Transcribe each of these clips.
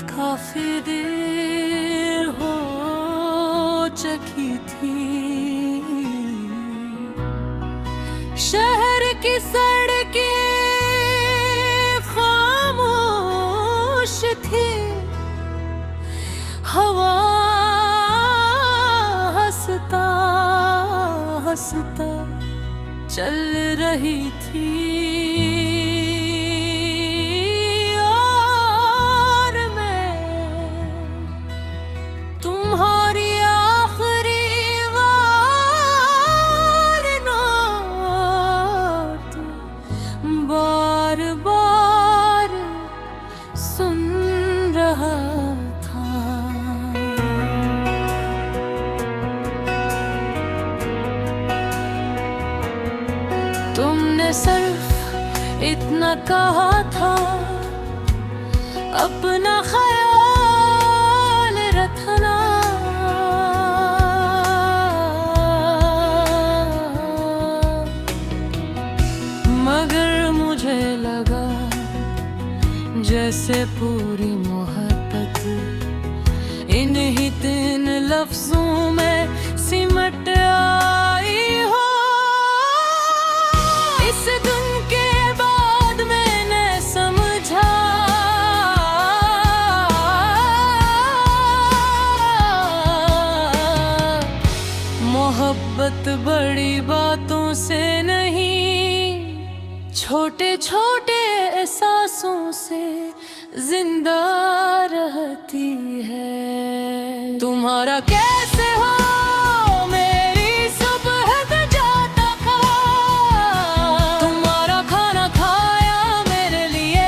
काफी देर हो चुकी थी। शहर की सड़कें खामोश थी, हवा हंसता हंसता चल रही थी। बार बार सुन रहा था। तुमने सिर्फ इतना कहा था, अपना ख्याल रखना। मगर मुझे लगा जैसे पूरी मोहब्बत इन्हीं 3 लफ्जों में सिमट आई हो। इस दिन के बाद मैंने समझा, मोहब्बत बड़ी बातों से नहीं, छोटे छोटे एहसासों से जिंदा रहती है। तुम्हारा कैसे हो मेरी सुबह जाता था, तुम्हारा खाना खाया मेरे लिए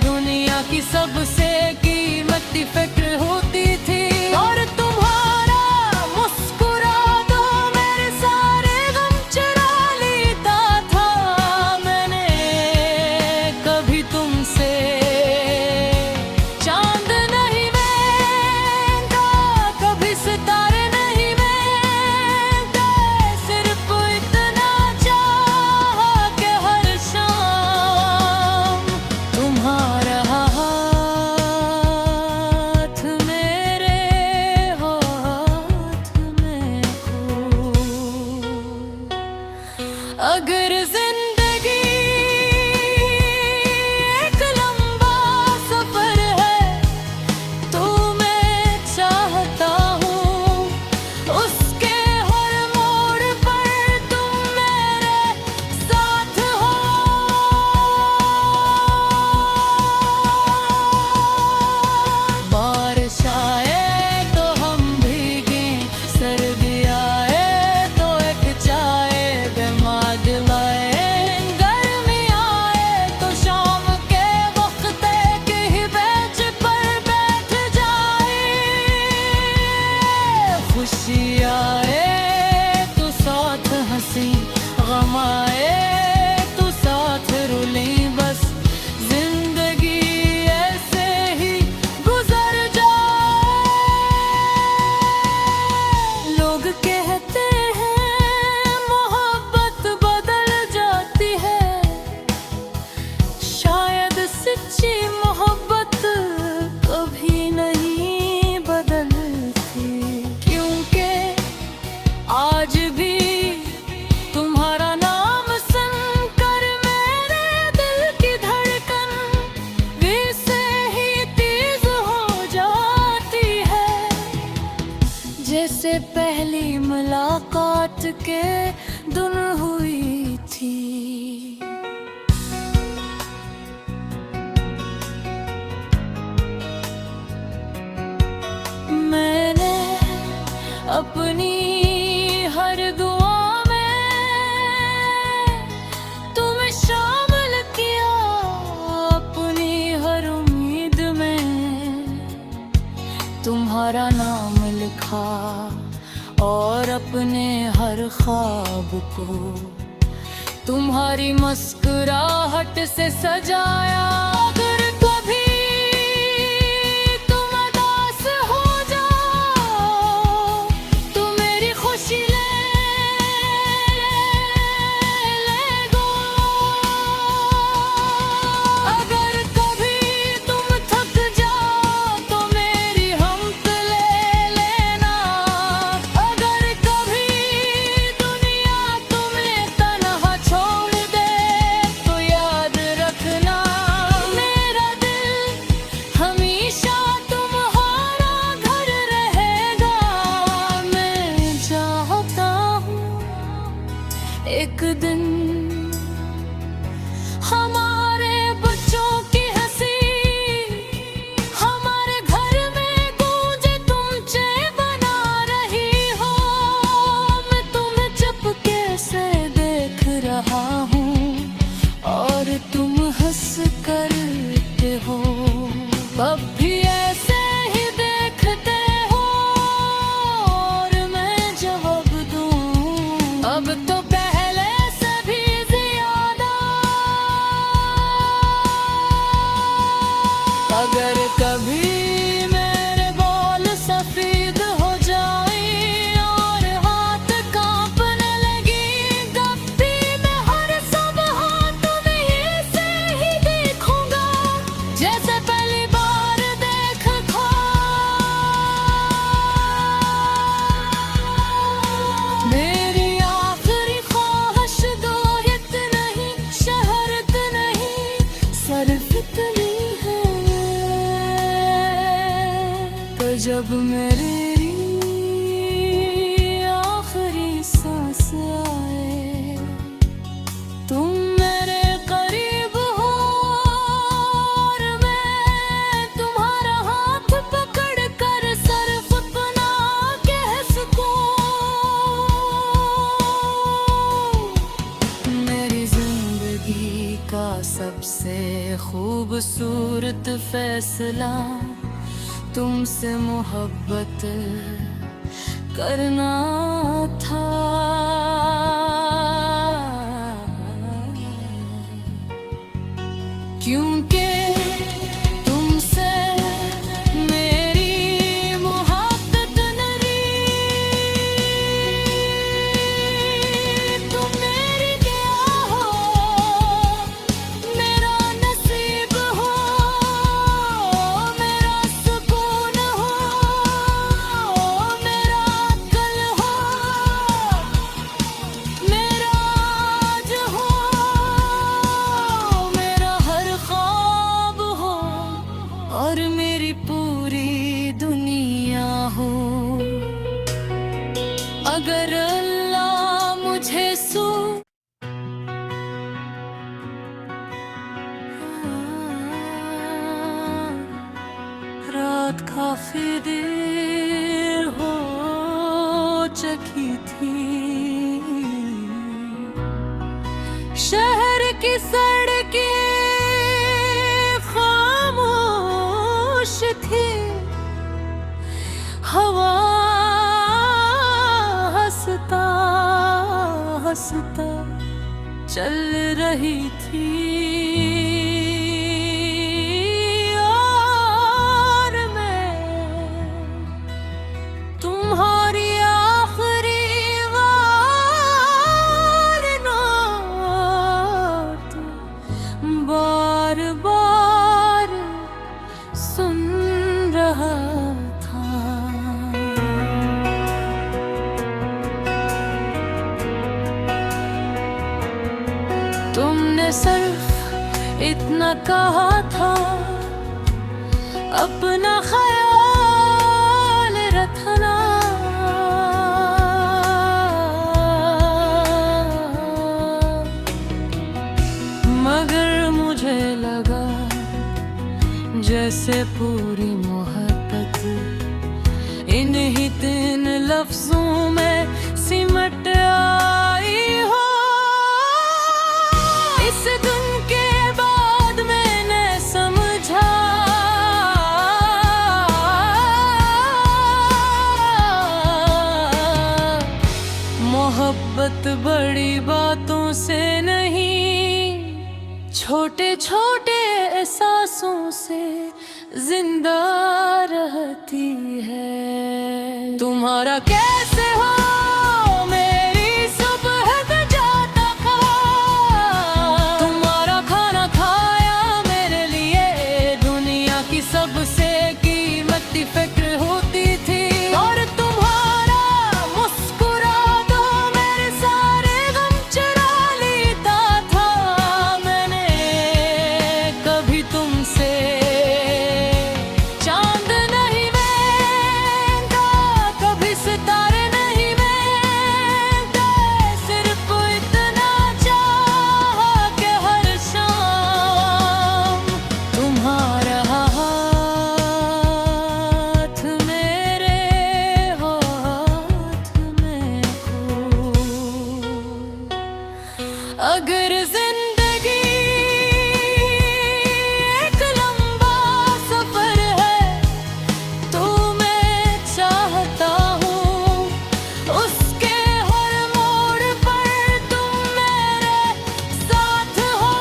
दुनिया की सबसे कीमती फिक्र होती थी। और तुम्हारा मुस्कुरा दो मेरे सारे गम चुरा लेता था। मैंने कभी तुमसे चांद नहीं मांगा, कभी सितारे नहीं मांगे, सिर्फ इतना चाहा कि हर शाम तुम्हारा हाथ मेरे हाथ में हो। अगर जिंदगी एक लंबा सफर है तो मैं चाहता हूँ उसके हर मोड़ पर तुम मेरे साथ हो। बारिश आए तो हम भीगे, सर्दी आए तो एक चाय बेमाद लाए, गर्मी आए तो शाम के वक्त एक ही बेंच पर बैठ जाए। खुशी आए तो साथ हंसी, गम आए तो साथ रुली, बस जिंदगी ऐसे ही गुजर जाए। लोग कहते हैं मोहब्बत बदल जाती है, शायद सच्ची मोहब्बत कभी नहीं बदलती, क्योंकि आज भी तुम्हारा नाम सुनकर मेरे दिल की धड़कन वैसे ही तेज हो जाती है जैसे पहली मुलाकात के दिन हुई थी। मैंने अपनी हर दुआ में तुम्हें शामिल किया, अपनी हर उम्मीद में तुम्हारा नाम लिखा, और अपने हर ख्वाब को तुम्हारी मुस्कुराहट से सजाया। अगर कभी तुम उदास हो जाओ तो मेरी खुशी ले गो। अगर कभी तुम थक जाओ तो एक दिन हमारे बच्चों की हंसी हमारे घर में गूंजे, तुम चाय बना रही हो, मैं तुम्हें चुपके से देख रहा हूँ और तुम हंस करते हो। अब भी ऐसे ही देखते हो और मैं जवाब दूँ, अब तो पहले से भी ज्यादा। अगर कभी मेरे बाल सफेद हो जाएं और हाथ कांपने लगी, तब भी मैं हर सुबह तुम्हें से ही देखूंगा, जैसे पहली बार देखा था। मेरी आखिरी ख्वाहिश दोयत नहीं, शहरत नहीं, सिर्फ इतनी है, तो जब मेरी आखिरी सांस आए, तुम मेरे करीब हो और मैं तुम्हारा हाथ पकड़ कर सिर्फ अपना कह सकूं। मेरी जिंदगी का सबसे खूबसूरत फैसला तुमसे मोहब्बत करना था। क्योंकि तुमसे मेरी मोहब्बत नरी, तुम मेरी क्या हो, मेरा नसीब हो, मेरा सुकून हो, मेरा कल हो, मेरा आज हो, मेरा हर ख्वाब हो और मेरी पूरी दुनिया हो। अगर अल्लाह मुझे रात काफी देर हो चुकी थी, शहर की सड़कें खामोश थी, हवा हंसता हंसता चल रही थी और मैं तुम्हारी आखिरी वारनात बार बार सुन रहा था। तुमने सिर्फ इतना कहा था, अपना ख्याल रखना, मगर मुझे लगा जैसे पूरी मोहब्बत इन्हीं 3 लफ्जों में सिमट आई हो। इस दिन के बाद मैंने समझा, मोहब्बत बड़ी बातों से नहीं, छोटे छोटे एहसासों से जिंदा रहती है। तुम्हारा कैसे हो मेरी सुबह का जाता था, तुम्हारा खाना खाया मेरे लिए दुनिया की सबसे कीमती फिक्र होती थी, और तुम्हारा मुस्कुरा दो मेरे सारे गम चुरा लेता था। मैंने कभी तुमसे चांद नहीं देखा, कभी सितारे अगर जिंदगी एक लंबा सफर है तो मैं चाहता हूँ उसके हर मोड़ पर तुम मेरे साथ हो।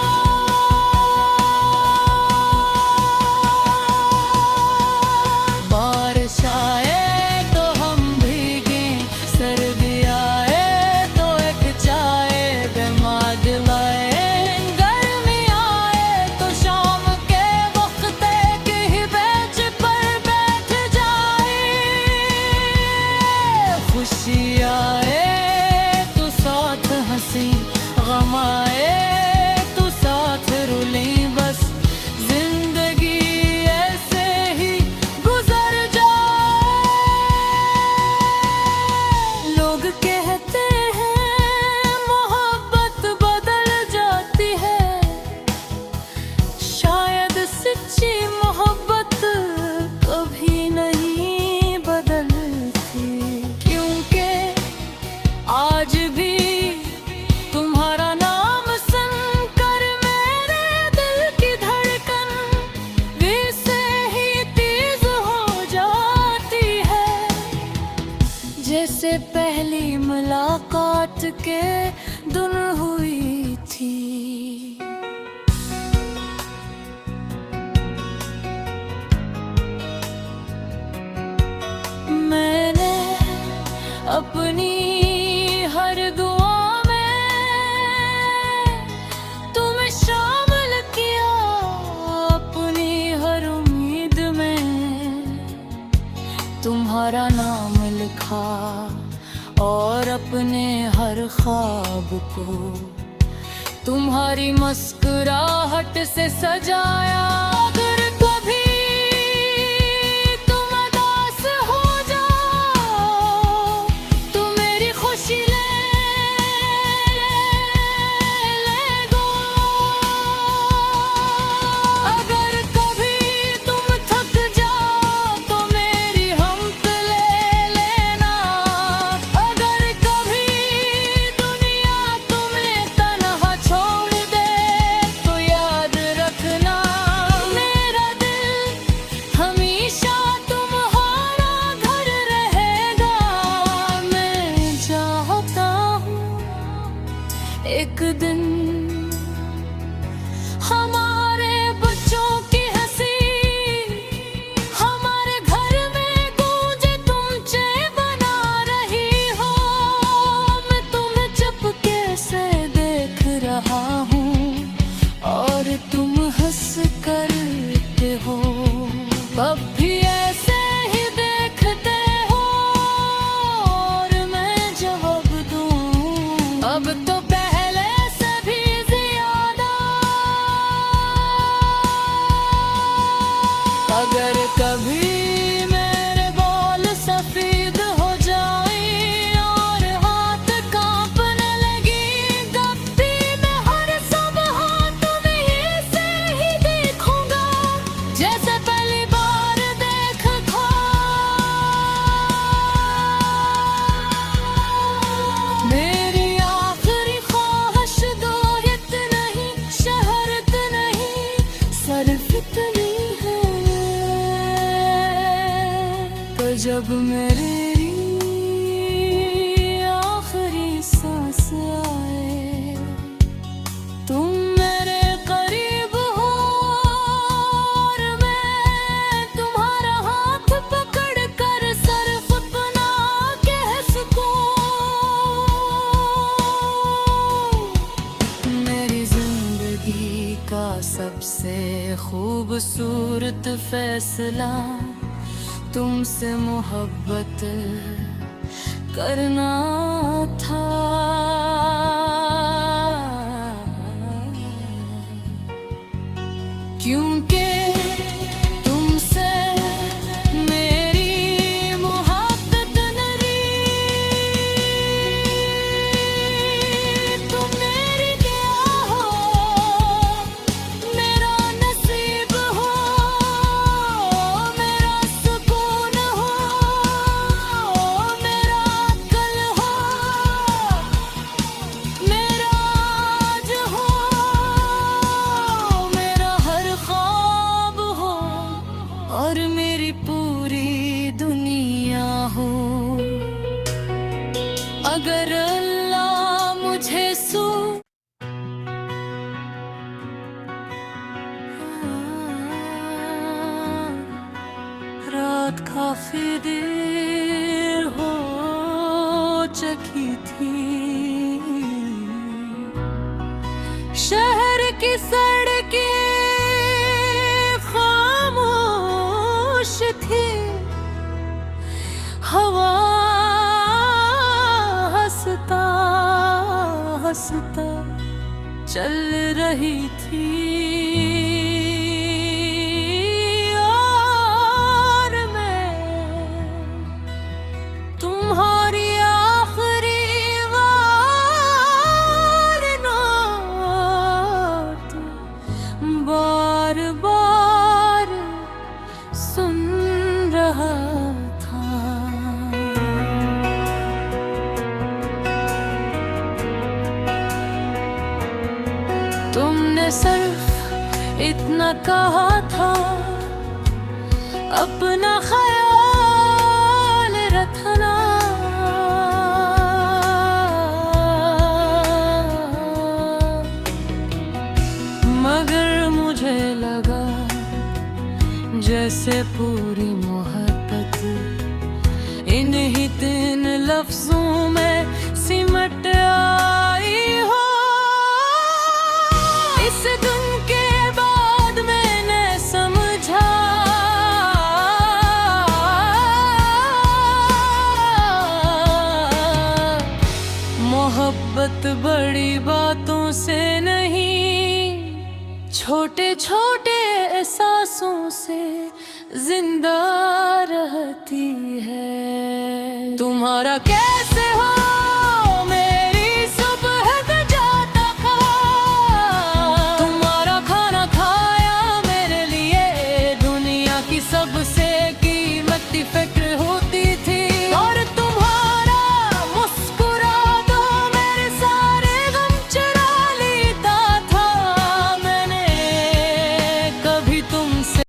बारिश आए तो हम भीगे, सर्दी आए तो एक चाय बेमाद लाए, गर्मी आए तो शाम के वक्त एक ही बेंच पर बैठ जाए। खुशी आए तो साथ हंसी, गम आए तो साथ रुली, बस जिंदगी ऐसे ही गुजर जाए। लोग कहते हैं मोहब्बत बदल जाती है, शायद सच्ची मोहब्बत कभी नहीं बदलती, क्योंकि आज भी तुम्हारा नाम सुनकर मेरे दिल की धड़कन वैसे ही तेज हो जाती है, जैसे पहली मुलाकात के दिन हुई थी। मैंने अपनी हर दुआ में तुम्हें शामिल किया, अपनी हर उम्मीद में तुम्हारा नाम लिखा, और अपने हर ख्वाब को तुम्हारी मुस्कुराहट से सजाया। अगर कभी तुम उदास हो जाओ तो मेरी खुशी ले गो। अगर कभी तुम थक जाओ तो मेरी हमत ले लेना। अगर कभी दुनिया तुम्हें तन्हा छोड़ दे तो याद रखना, मेरा दिल हमेशा तुम्हारा घर रहेगा। मैं चाहता हूँ एक दिन हमारे बच्चों की हंसी हमारे घर में गूंजे, तुम चे बना रही हो। मैं तुम्हें चुपके से देख रहा हूँ और तुम हंस करते हो। अब भी ऐसे ही देखते हो और मैं जवाब दूँ, अब तो पहले से भी ज्यादा। अगर कभी मेरे बाल सफेद हो जाए और हाथ कांपने लगी, तब भी मैं हर सुबह तुम्हें से ही देखूंगा, जैसे पहली बार देखा था। मेरी आखिरी ख्वाहिश दो इतनी शहरत नहीं, सिर्फ इतनी है, तो जब मेरी आखिरी सांस आए तुम मेरे करीब हो और मैं तुम्हारा हाथ पकड़ कर सिर्फ अपना कह सकूं। मेरी जिंदगी का सबसे खूबसूरत फैसला तुमसे मोहब्बत करना था। क्योंकि तुमसे मेरी मोहब्बत नरी, तुम मेरी क्या हो, मेरा नसीब हो, मेरा सुकून हो, मेरा कल हो, मेरा काफी देर हो चुकी थी, शहर की सड़कें खामोश थी, हवा हंसता हंसता चल रही थी, और मैं तुम्हारी आखिरी वारदात बार बार सुन रहा था। तुमने सिर्फ इतना कहा था, अपना ख्याल रखना, मगर मुझे लगा जैसे पूरी मोहब्बत इन्हीं 3 लफ्जों में सिमट आई हो। इस दिन के बाद मैंने समझा, मोहब्बत बड़ी बातों से नहीं, छोटे छोटे एहसासों से जिंदा रहती है। तुम्हारा क्या